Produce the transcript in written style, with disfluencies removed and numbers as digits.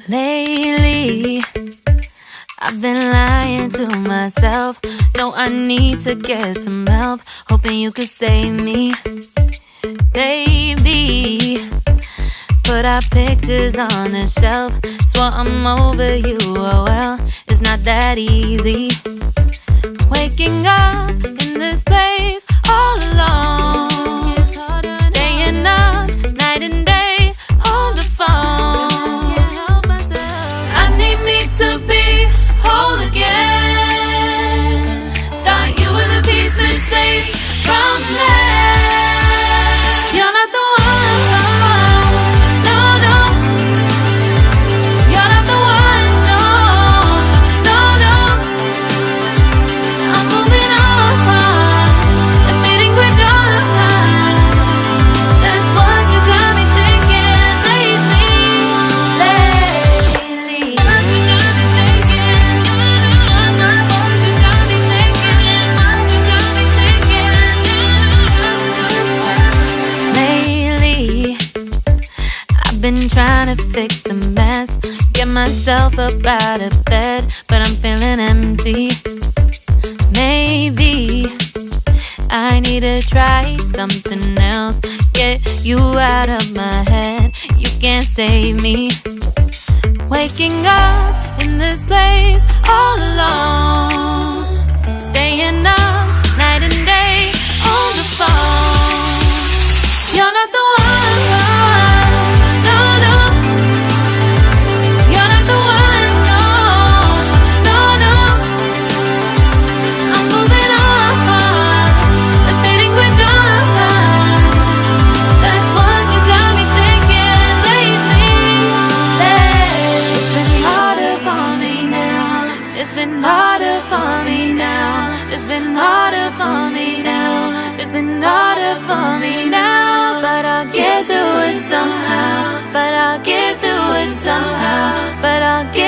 Lately, I've been lying to myself. No, I need to get some help. Hoping you could save me, baby. Put our pictures on the shelf. Swore I'm over you, oh well, it's not that easy. Waking up in this place all alone, staying up night and day on the phone. I need me to be whole again. Thought you were the piece missing from left. You're not the one, no, no. You're not the one, no, no, no. I'm moving on, admitting we're done. That's what you got me thinking lately. What you got me thinking? What you got me thinking? What you got me thinking? Lately, I've been trying to fix the mess, get myself up out of bed, but I'm feeling empty. Maybe I need to try something else. Get you out of my head, you can't save me. Waking up in this place all alone, staying up night and day on the phone. You're not the one, no, no. You're not the one, no, no, no. I'm moving on, admitting we're done. That's what you got me thinking lately. It's been harder for me now. It's been harder for me now. It's been harder for me now. It's been harder for me now. But I'll get through it somehow. But I'll get through it somehow. But I'll get